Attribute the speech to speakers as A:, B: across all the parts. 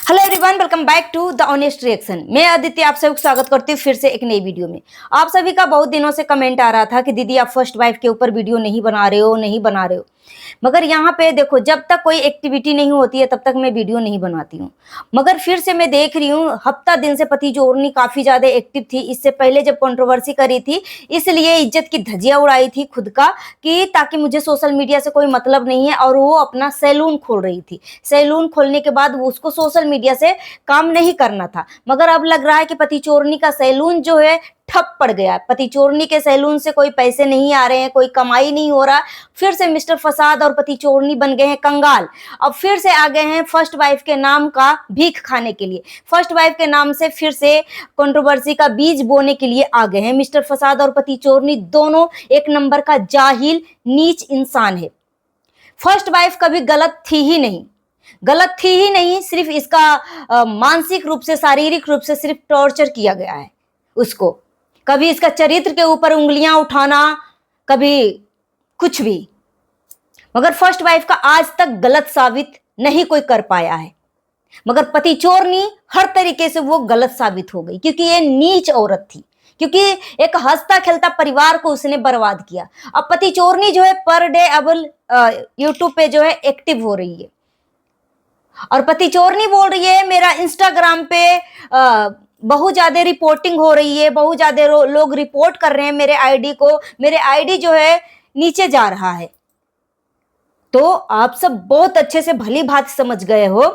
A: Hello everyone, welcome back to the honest reaction. मैं अदिति आप सबको स्वागत करती हूँ फिर से एक नई वीडियो में। आप सभी का बहुत दिनों से कमेंट आ रहा था कि दीदी आप फर्स्ट वाइफ के ऊपर वीडियो नहीं बना रहे हो। मगर यहाँ पे देखो, जब तक कोई एक्टिविटी नहीं होती है तब तक मैं वीडियो नहीं बनाती हूँ। मगर फिर से मैं देख रही हूँ हफ्ता दिन से पति चोरनी काफी ज्यादा एक्टिव थी। इससे पहले जब कंट्रोवर्सी करी थी इसलिए इज्जत की धज्जियां उड़ाई थी खुद का, कि ताकि मुझे सोशल मीडिया से कोई मतलब नहीं है, और वो अपना सैलून खोल रही थी। सैलून खोलने के बाद उसको सोशल मीडिया से काम नहीं करना था। मगर अब लग रहा है कि पति चोरनी का सैलून जो है ठप पड़ गया है। पति चोरनी के सैलून से कोई पैसे नहीं आ रहे हैं, कोई कमाई नहीं हो रहा। फिर से मिस्टर फसाद और पति चोरनी बन गए हैं कंगाल। अब फिर से आ गए हैं फर्स्ट वाइफ के नाम का भीख खाने के लिए। फर्स्ट वाइफ के नाम से फिर से कंट्रोवर्सी का बीज बोने के लिए आ गए हैं। मिस्टर फसाद और पति चोरनी दोनों एक नंबर का जाहिल नीच इंसान है। फर्स्ट वाइफ कभी गलत थी ही नहीं, सिर्फ इसका मानसिक रूप से, शारीरिक रूप से सिर्फ टॉर्चर किया गया है उसको। कभी इसका चरित्र के ऊपर उंगलियां उठाना, कभी कुछ भी। मगर फर्स्ट वाइफ का आज तक गलत साबित नहीं कोई कर पाया है। मगर पति चोरनी हर तरीके से वो गलत साबित हो गई, क्योंकि ये नीच औरत थी, क्योंकि एक हंसता खेलता परिवार को उसने बर्बाद किया। अब पति चोरनी जो है पर डे अब यूट्यूब पे जो है एक्टिव हो रही है, और पति चोरनी बोल रही है मेरा इंस्टाग्राम पे बहुत ज्यादा रिपोर्टिंग हो रही है, बहुत ज्यादा लोग रिपोर्ट कर रहे हैं मेरे आईडी को, मेरे आईडी जो है नीचे जा रहा है। तो आप सब बहुत अच्छे से भली भांति समझ गए हो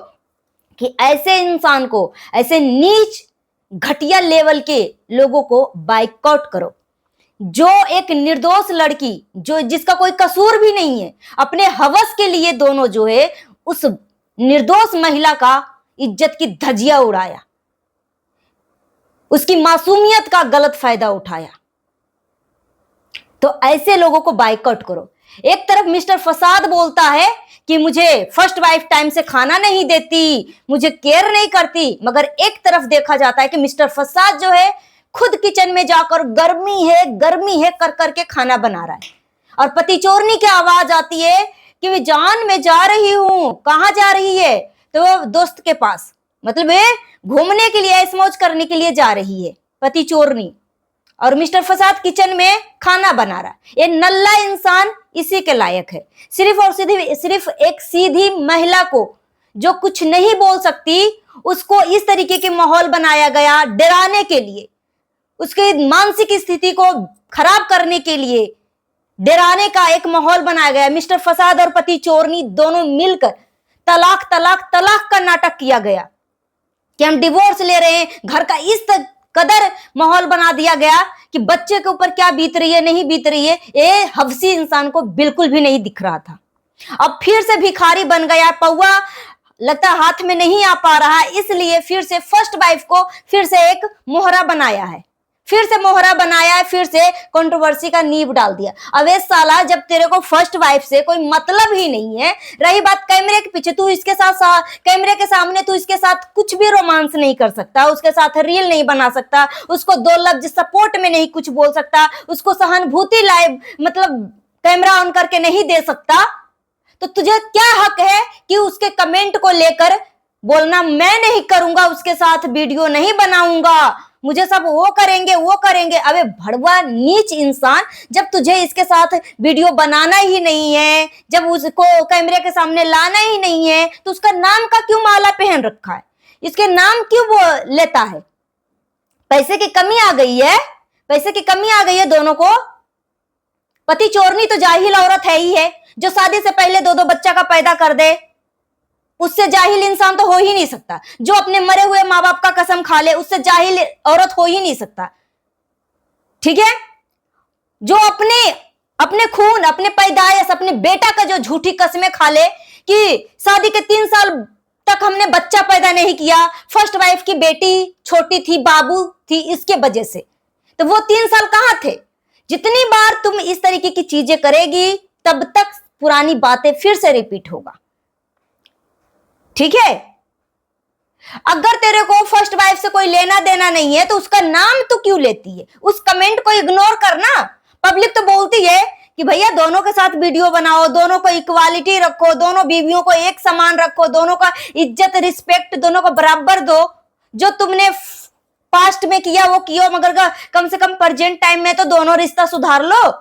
A: कि ऐसे इंसान को, ऐसे नीच घटिया लेवल के लोगों को बाइकआउट करो। जो एक निर्दोष लड़की, जो जिसका कोई कसूर भी नहीं है, अपने हवस के लिए दोनों जो है उस निर्दोष महिला का इज्जत की धज्जियां उड़ाया, उसकी मासूमियत का गलत फायदा उठाया। तो ऐसे लोगों को बाइकआउट करो। एक तरफ मिस्टर फसाद बोलता है कि मुझे फर्स्ट वाइफ टाइम से खाना नहीं देती, मुझे केयर नहीं करती, मगर एक तरफ देखा जाता है कि मिस्टर फसाद जो है खुद किचन में जाकर गर्मी है कर करके खाना बना रहा है। और पति चोरनी की आवाज आती है कि मैं जा रही हूं। कहां जा रही है? तो दोस्त के पास, मतलब वे घूमने के लिए, ऐश-मौज करने के लिए जा रही है पति चोरनी, और मिस्टर फसाद किचन में खाना बना रहा। ये नल्ला इंसान इसी के लायक है। सिर्फ और सिर्फ एक सीधी महिला को, जो कुछ नहीं बोल सकती, उसको इस तरीके के माहौल बनाया गया डराने के लिए, उसकी मानसिक स्थिति को खराब करने के लिए डराने का एक माहौल बनाया गया। मिस्टर फसाद और पति चोरनी दोनों मिलकर तलाक का नाटक किया गया कि हम डिवोर्स ले रहे हैं। घर का इस कदर माहौल बना दिया गया कि बच्चे के ऊपर क्या बीत रही है, नहीं बीत रही है, ये हवसी इंसान को बिल्कुल भी नहीं दिख रहा था। अब फिर से भिखारी बन गया, पौवा लगता हाथ में नहीं आ पा रहा, इसलिए फिर से फर्स्ट वाइफ को फिर से एक मोहरा बनाया है, फिर से कंट्रोवर्सी का नींव डाल दिया। अबे साला, जब तेरे को फर्स्ट वाइफ से कोई मतलब ही नहीं है, रही बात कैमरे के पीछे, तू इसके साथ कैमरे के सामने तू इसके साथ कुछ भी रोमांस नहीं कर सकता, उसके साथ रील नहीं बना सकता, उसको दो लफ्ज सपोर्ट में नहीं कुछ बोल सकता, उसको सहानुभूति लाइव मतलब कैमरा ऑन करके नहीं दे सकता, तो तुझे क्या हक है कि उसके कमेंट को लेकर बोलना मैं नहीं करूंगा, उसके साथ वीडियो नहीं बनाऊंगा, मुझे सब वो करेंगे। अबे भड़वा नीच इंसान, जब तुझे इसके साथ वीडियो बनाना ही नहीं है, जब उसको कैमरे के सामने लाना ही नहीं है, तो उसका नाम का क्यों माला पहन रखा है? इसके नाम क्यों वो लेता है? पैसे की कमी आ गई है दोनों को। पति चोरनी तो जाहिल औरत है ही है, जो शादी से पहले दो बच्चा का पैदा कर दे, उससे जाहिल इंसान तो हो ही नहीं सकता। जो अपने मरे हुए माँ बाप का कसम खा ले, उससे जाहिल औरत हो ही नहीं सकता। ठीक है? जो अपने खून, अपने पैदाइश, अपने बेटा का जो झूठी कसमें खा ले कि शादी के 3 साल तक हमने बच्चा पैदा नहीं किया, फर्स्ट वाइफ की बेटी छोटी थी, बाबू थी, इसके वजह से, तो वो 3 साल कहां थे? जितनी बार तुम इस तरीके की चीजें करेगी, तब तक पुरानी बातें फिर से रिपीट होगा। ठीक है? अगर तेरे को फर्स्ट वाइफ से कोई लेना देना नहीं है, तो उसका नाम तो क्यों लेती है? उस कमेंट को इग्नोर करना। पब्लिक तो बोलती है कि भैया दोनों के साथ वीडियो बनाओ, दोनों को इक्वालिटी रखो, दोनों बीवियों को एक समान रखो, दोनों का इज्जत रिस्पेक्ट दोनों को बराबर दो। जो तुमने पास्ट में किया वो किया, मगर कम से कम प्रेजेंट टाइम में तो दोनों रिश्ता सुधार लो।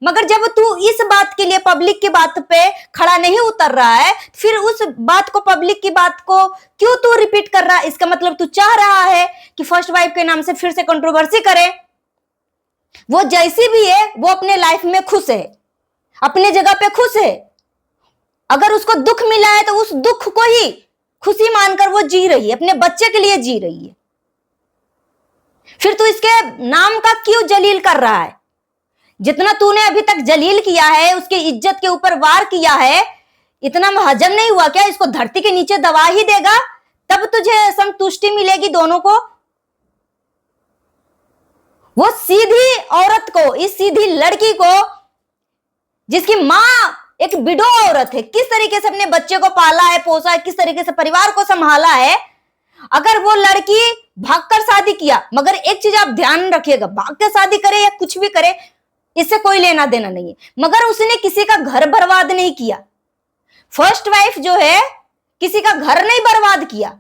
A: मगर जब तू इस बात के लिए पब्लिक की बात पे खड़ा नहीं उतर रहा है, फिर उस बात को, पब्लिक की बात को क्यों तू रिपीट कर रहा है? इसका मतलब तू चाह रहा है कि फर्स्ट वाइफ के नाम से फिर से कंट्रोवर्सी करे। वो जैसी भी है वो अपने लाइफ में खुश है, अपने जगह पे खुश है। अगर उसको दुख मिला है तो उस दुख को ही खुशी मानकर वो जी रही है, अपने बच्चे के लिए जी रही है। फिर तू इसके नाम का क्यों जलील कर रहा है? जितना तूने अभी तक जलील किया है, उसकी इज्जत के ऊपर वार किया है, इतना हजम नहीं हुआ क्या? इसको धरती के नीचे दबा ही देगा, तब तुझे संतुष्टि मिलेगी दोनों को। वो सीधी औरत को, इस सीधी लड़की को, जिसकी मां एक विडो औरत है, किस तरीके से अपने बच्चे को पाला है, पोसा है, किस तरीके से परिवार को संभाला है। अगर वो लड़की भागकर शादी किया, मगर एक चीज आप ध्यान रखिएगा, भागकर शादी करे या कुछ भी करे, इससे कोई लेना देना नहीं है, मगर उसने किसी का घर बर्बाद नहीं किया। फर्स्ट वाइफ जो है किसी का घर नहीं बर्बाद किया,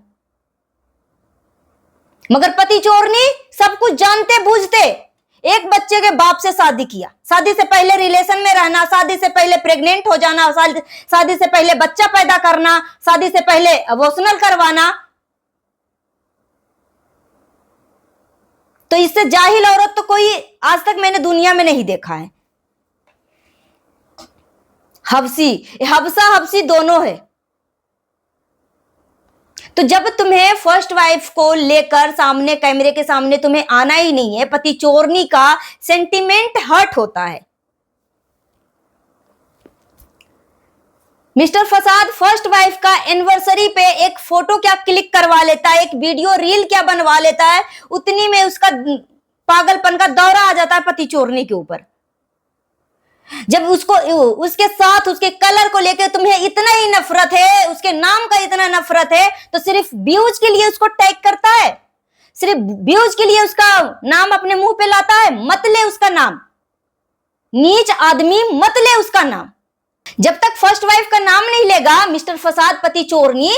A: मगर पति चोरनी सब कुछ जानते बूझते एक बच्चे के बाप से शादी किया। शादी से पहले रिलेशन में रहना, शादी से पहले प्रेग्नेंट हो जाना, शादी से पहले बच्चा पैदा करना, शादी से पहले अबॉर्शनल करवाना। तो इससे जाहिल औरत तो कोई आज तक मैंने दुनिया में नहीं देखा है। हबसी, हबसा हबसी दोनों है। तो जब तुम्हें फर्स्ट वाइफ को लेकर सामने, कैमरे के सामने तुम्हें आना ही नहीं है, पति चोरनी का सेंटिमेंट हर्ट होता है। मिस्टर फसाद फर्स्ट वाइफ का एनिवर्सरी पे एक फोटो क्या क्लिक करवा लेता है, एक वीडियो रील क्या बनवा लेता है, उतनी में उसका पागलपन का दौरा आ जाता है पति चोरनी के ऊपर। जब उसको, उसके साथ, उसके कलर को लेकर तुम्हें इतना ही नफरत है, उसके नाम का इतना नफरत है, तो सिर्फ व्यूज के लिए उसको टैग करता है, सिर्फ व्यूज के लिए उसका नाम अपने मुंह पे लाता है। मत ले उसका नाम, नीच आदमी, मत ले उसका नाम। जब तक फर्स्ट वाइफ का नाम नहीं लेगा मिस्टर फसाद पति चोरनी,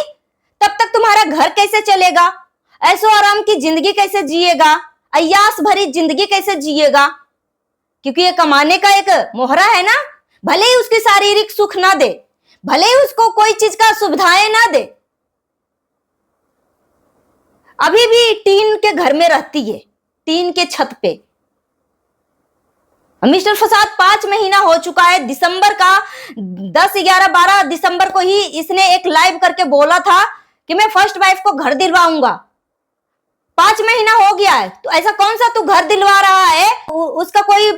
A: तब तक तुम्हारा घर कैसे चलेगा, ऐशो आराम की जिंदगी कैसे जिएगा, अय्यास भरी जिंदगी कैसे जिएगा? क्योंकि ये कमाने का एक मोहरा है ना। भले ही उसकी शारीरिक सुख ना दे, भले ही उसको कोई चीज का सुविधाएं ना दे, अभी भी टीन के घर में रहती है, टीन के छत पे। मिस्टर फसाद 5 महीना हो चुका है, दिसंबर का 10, 11, 12 दिसंबर को ही इसने एक लाइव करके बोला था कि मैं फर्स्ट वाइफ को घर दिलवाऊंगा। 5 महीना हो गया है, तो ऐसा कौन सा तू घर दिलवा रहा है? उसका कोई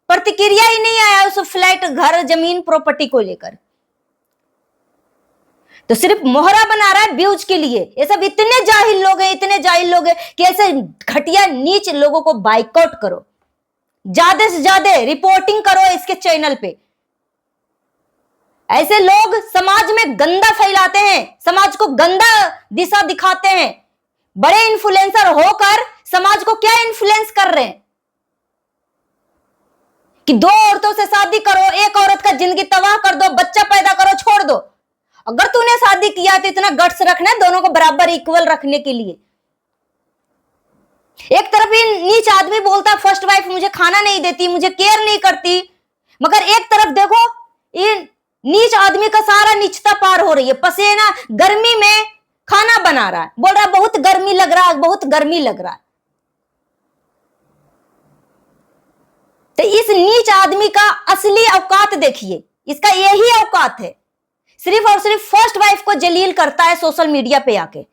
A: प्रतिक्रिया ही नहीं आया उस फ्लैट, घर, जमीन, प्रॉपर्टी को लेकर। तो सिर्फ मोहरा बना रहा है व्यूज के लिए। ये सब इतने जाहिल लोग हैं, इतने जाहिल लोग हैं कि ऐसे घटिया नीच लोगों को बाइकआउट करो, ज्यादा से ज्यादा रिपोर्टिंग करो इसके चैनल पे। ऐसे लोग समाज में गंदा फैलाते हैं, समाज को गंदा दिशा दिखाते हैं। बड़े इन्फ्लुएंसर होकर समाज को क्या इन्फ्लुएंस कर रहे हैं कि 2 औरतों से शादी करो, एक औरत का जिंदगी तबाह कर दो, बच्चा पैदा करो, छोड़ दो। अगर तूने शादी किया तो इतना गट्स रखना है दोनों को बराबर इक्वल रखने के लिए। एक तरफ ही नीच आदमी बोलता फर्स्ट वाइफ मुझे खाना नहीं देती, मुझे केयर नहीं करती, मगर एक तरफ देखो ये नीच आदमी का सारा नीचता पार हो रही है। पसीना, गर्मी में खाना बना रहा है, बोल रहा है बहुत गर्मी लग रहा है, बहुत गर्मी लग रहा है। तो इस नीच आदमी का असली औकात देखिए, इसका यही औकात है, सिर्फ और सिर्फ फर्स्ट वाइफ को जलील करता है सोशल मीडिया पे आके।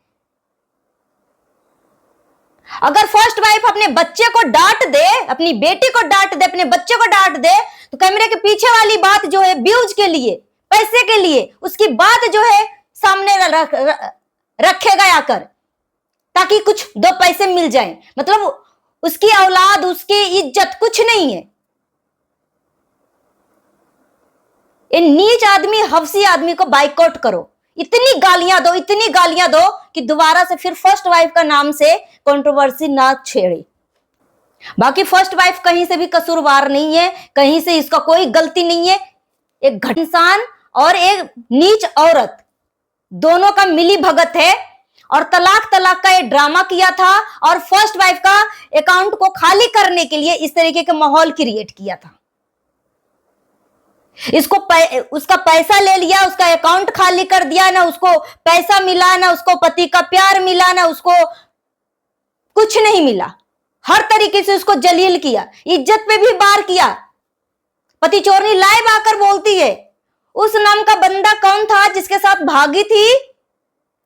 A: अगर फर्स्ट वाइफ अपने बच्चे को डांट दे, अपनी बेटी को डांट दे, अपने बच्चे को डांट दे, तो कैमरे के पीछे वाली बात जो है व्यूज के लिए, पैसे के लिए, उसकी बात जो है सामने रखेगा आकर, ताकि कुछ 2 पैसे मिल जाएं। मतलब उसकी औलाद, उसकी इज्जत कुछ नहीं है। ये नीच आदमी, हवसी आदमी को बाइकआउट करो, इतनी गालियां दो, इतनी गालियां दो कि दोबारा से फिर फर्स्ट वाइफ का नाम से कंट्रोवर्सी ना छेड़े। बाकी फर्स्ट वाइफ कहीं से भी कसूरवार नहीं है, कहीं से इसका कोई गलती नहीं है। एक घटिया इंसान और एक नीच औरत दोनों का मिली भगत है और तलाक का ये ड्रामा किया था और फर्स्ट वाइफ का अकाउंट को खाली करने के लिए इस तरीके का माहौल क्रिएट किया था। इसको उसका पैसा ले लिया, उसका अकाउंट खाली कर दिया, ना उसको पैसा मिला, ना उसको पति का प्यार मिला, ना उसको कुछ नहीं मिला। हर तरीके से उसको जलील किया, इज्जत पे भी बार किया। पति चोरनी लाइव आकर बोलती है, उस नाम का बंदा कौन था जिसके साथ भागी थी?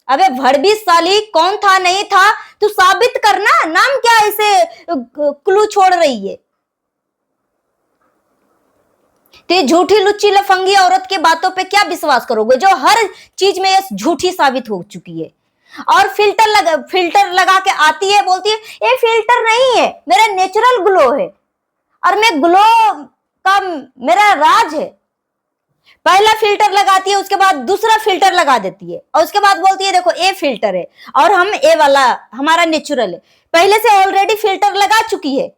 A: अबे भड़बी साली, कौन था नहीं था तू साबित करना, नाम क्या ऐसे क्लू छोड़ रही है? तो झूठी लुच्ची लफंगी औरत की बातों पे क्या विश्वास करोगे जो हर चीज में ये झूठी साबित हो चुकी है? और फिल्टर लगा के आती है, बोलती है ये फिल्टर नहीं है, मेरा नेचुरल ग्लो है और मैं ग्लो का मेरा राज है। पहला फिल्टर लगाती है, उसके बाद दूसरा फिल्टर लगा देती है और उसके बाद बोलती है देखो ये फिल्टर है और हम ये वाला हमारा नेचुरल है। पहले से ऑलरेडी फिल्टर लगा चुकी है।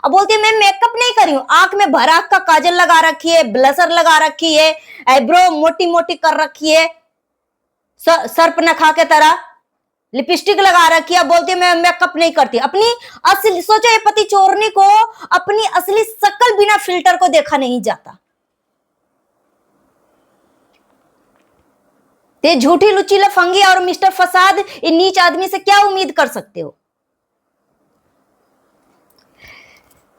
A: अब बोलती है मैं मेकअप नहीं करी हूं, आंख में भराक का काजल लगा रखी है, ब्लशर लगा रखी है, आईब्रो मोटी मोटी कर रखी है, सर्प नखा के तरह लिपस्टिक लगा रखी है। बोलती है मैं मेकअप नहीं करती। अपनी असली, सोचो ये पति चोरनी को अपनी असली शक्ल बिना फिल्टर को देखा नहीं जाता। ते झूठी लुच्ची लफंगी और मिस्टर फसाद, इन नीच आदमी से क्या उम्मीद कर सकते हो?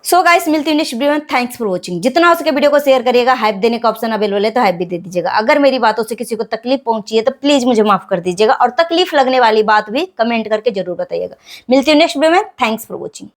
A: सो गाइस, मिलती हूँ नेक्स्ट वीडियो में। Thanks for watching. जितना हो सके वीडियो को शेयर करिएगा। हाइप देने का ऑप्शन अवेलेबल है तो हाइप भी दे दीजिएगा। अगर मेरी बातों से किसी को तकलीफ पहुंची है तो प्लीज मुझे माफ कर दीजिएगा और तकलीफ लगने वाली बात भी कमेंट करके जरूर बताइएगा। मिलती हूँ नेक्स्ट वीडियो में। Thanks for watching.